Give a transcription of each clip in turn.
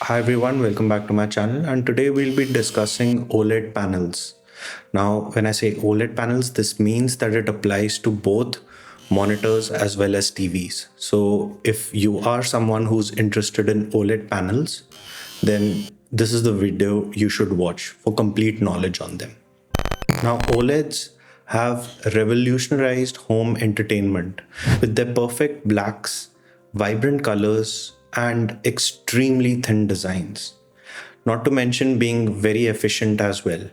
Hi everyone, welcome back to my channel, and today we'll be discussing OLED panels. Now, when I say OLED panels, this means that it applies to both monitors as well as TVs. So if you are someone who's interested in OLED panels, then this is the video you should watch for complete knowledge on them. Now, OLEDs have revolutionized home entertainment with their perfect blacks, vibrant colors, and extremely thin designs, not to mention being very efficient as well.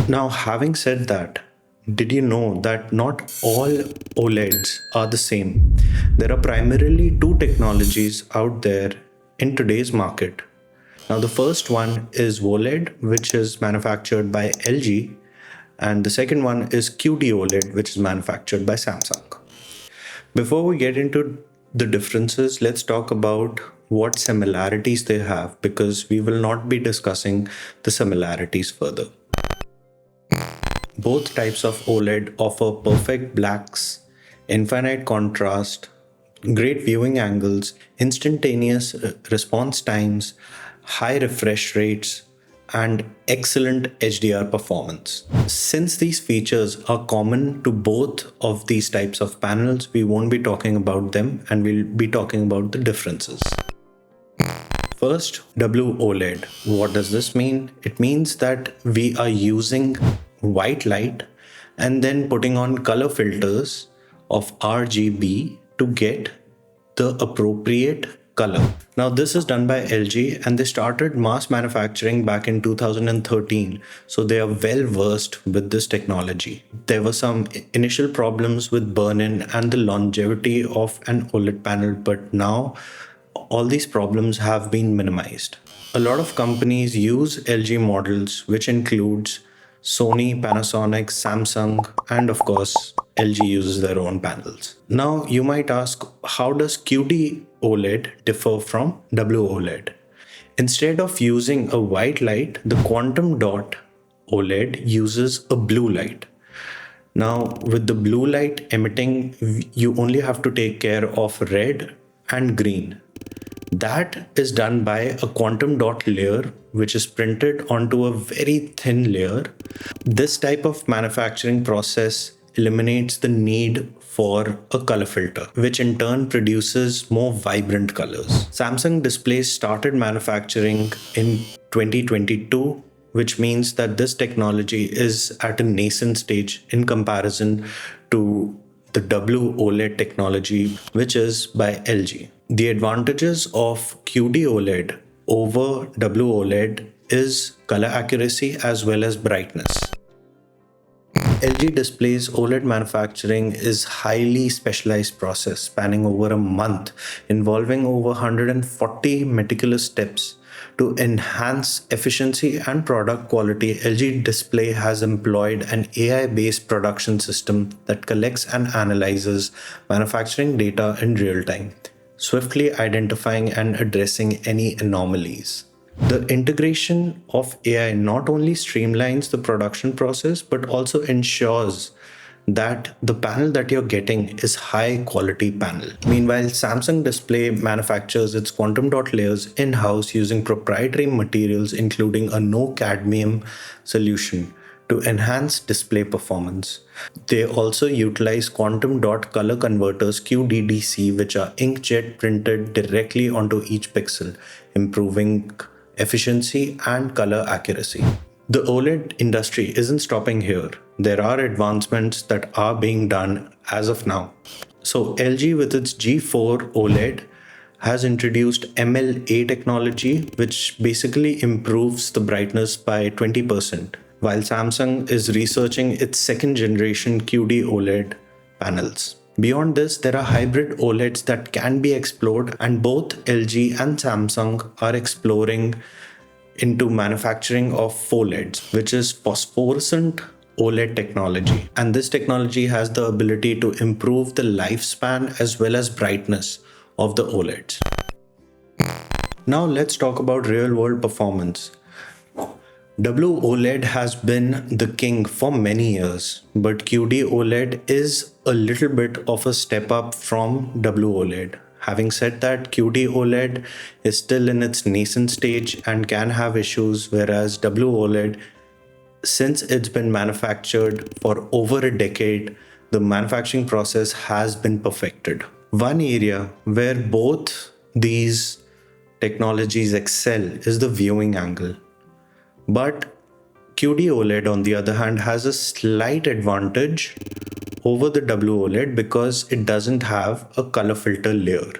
Now, having said that, did you know that not all OLEDs are the same? There are primarily two technologies out there in today's market. Now, the first one is WOLED, which is manufactured by LG, and the second one is QD-OLED, which is manufactured by Samsung. Before we get into the differences, let's talk about what similarities they have because we will not be discussing the similarities further. Both types of OLED offer perfect blacks, infinite contrast, great viewing angles, instantaneous response times, high refresh rates, and excellent HDR performance. Since these features are common to both of these types of panels, we won't be talking about them and we'll be talking about the differences. First, WOLED. What does this mean? It means that we are using white light and then putting on color filters of RGB to get the appropriate color. Now, this is done by LG and they started mass manufacturing back in 2013. So they are well versed with this technology. There were some initial problems with burn-in and the longevity of an OLED panel, but now all these problems have been minimized. A lot of companies use LG models, which includes Sony, Panasonic, Samsung, and of course, LG uses their own panels. Now, you might ask, how does QD OLED differ from WOLED? Instead of using a white light, the quantum dot OLED uses a blue light. Now, with the blue light emitting, you only have to take care of red and green. That is done by a quantum dot layer, which is printed onto a very thin layer. This type of manufacturing process eliminates the need for a color filter, which in turn produces more vibrant colors. Samsung displays started manufacturing in 2022, which means that this technology is at a nascent stage in comparison to the WOLED technology, which is by LG. The advantages of QD OLED over WOLED is color accuracy as well as brightness. LG Display's OLED manufacturing is highly specialized process spanning over a month, involving over 140 meticulous steps. To enhance efficiency and product quality, LG Display has employed an AI-based production system that collects and analyzes manufacturing data in real time, swiftly identifying and addressing any anomalies. The integration of AI not only streamlines the production process but also ensures that the panel that you're getting is high quality panel. Meanwhile, Samsung Display manufactures its quantum dot layers in-house using proprietary materials including a no cadmium solution to enhance display performance. They also utilize quantum dot color converters QDDC, which are inkjet printed directly onto each pixel, improving efficiency and color accuracy. The OLED industry isn't stopping here. There are advancements that are being done as of now. So LG with its G4 OLED has introduced MLA technology, which basically improves the brightness by 20%, while Samsung is researching its second generation QD OLED panels. Beyond this, there are hybrid OLEDs that can be explored, and both LG and Samsung are exploring into manufacturing of PHOLEDs, which is phosphorescent OLED technology. And this technology has the ability to improve the lifespan as well as brightness of the OLEDs. Now let's talk about real world performance. WOLED has been the king for many years, but QD OLED is a little bit of a step up from WOLED. Having said that, QD OLED is still in its nascent stage and can have issues, whereas WOLED, since it's been manufactured for over a decade, the manufacturing process has been perfected. One area where both these technologies excel is the viewing angle. But QD OLED, on the other hand, has a slight advantage over the WOLED because it doesn't have a color filter layer.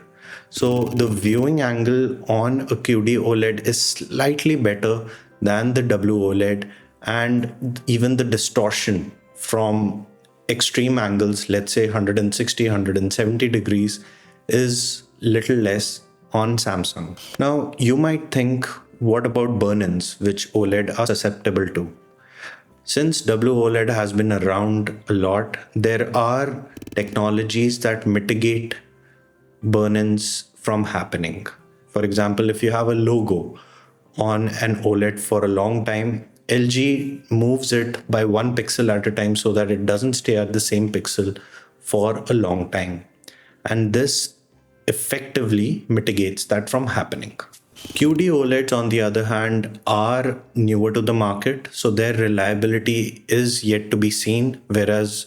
So the viewing angle on a QD OLED is slightly better than the WOLED, and even the distortion from extreme angles, let's say 160, 170 degrees, is little less on Samsung. Now, you might think, what about burn-ins, which OLED are susceptible to? Since WOLED has been around a lot, there are technologies that mitigate burn-ins from happening. For example, if you have a logo on an OLED for a long time, LG moves it by 1 pixel at a time so that it doesn't stay at the same pixel for a long time. And this effectively mitigates that from happening. QD OLEDs, on the other hand, are newer to the market, so their reliability is yet to be seen, whereas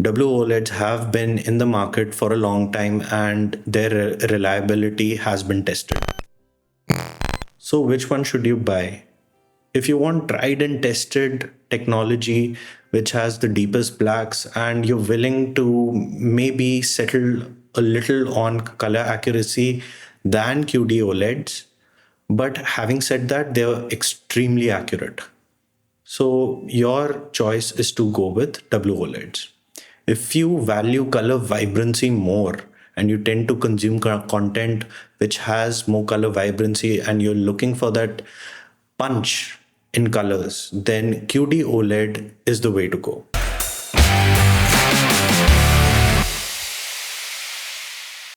WOLEDs have been in the market for a long time and their reliability has been tested. So, which one should you buy? If you want tried and tested technology which has the deepest blacks and you're willing to maybe settle a little on color accuracy than QD OLEDs, but having said that, they're extremely accurate. So your choice is to go with WOLEDs. If you value color vibrancy more and you tend to consume content which has more color vibrancy and you're looking for that punch in colors, then QD OLED is the way to go.